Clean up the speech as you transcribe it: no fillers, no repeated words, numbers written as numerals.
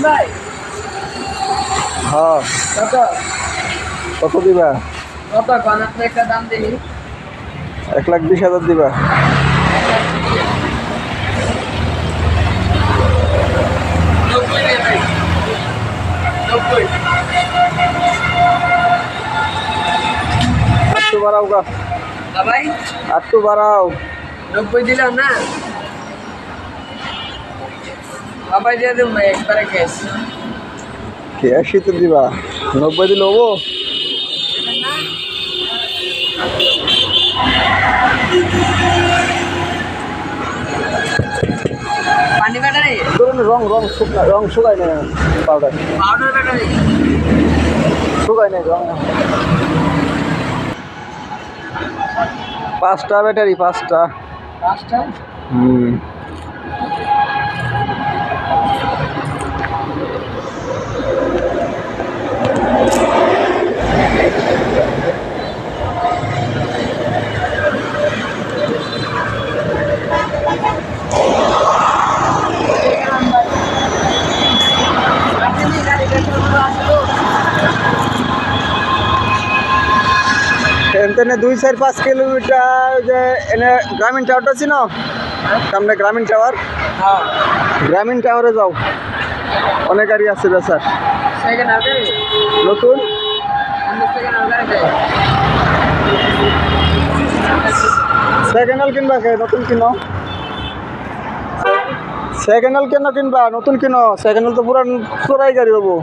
ভাই হ্যাঁ কত কত দিবা? কত কোন আপনি একটা দাম দিই 1,20,000 দিবা। একটু বাড়াও গা, ভাই একটু বাড়াও। 90 দিলাম না বাবাই দিয়ে দেব ভাই একবারে ক্যাশ ক্যাশই তো দিবা, 90 দিলে হবো? পানি ব্যাটারি ধরুন রং শুকায় না, পাউডার পাউডার ব্যাটারি শুকায় নাই রং। 5টা ব্যাটারি, 5টা। পাঁচটা হুম এখানে 2-4-5 কিলোমিটার যে এনে গ্রামীণ টাওয়ারটা ছিল সামনে, গ্রামীণ টাওয়ার, হ্যাঁ গ্রামীণ টাওয়ারে যাও, অনেক গাড়ি আছে বেচার সেকেন্ড আগে নতুন। সেকেন্ড আগে সেকেন্ড হ্যান্ড কিনবা কে? নতুন কিনো। সেকেন্ড হ্যান্ড কেন কিনবা? নতুন কিনো। সেকেন্ড হ্যান্ড তো পুরা চোরাই গাড়ি হবো।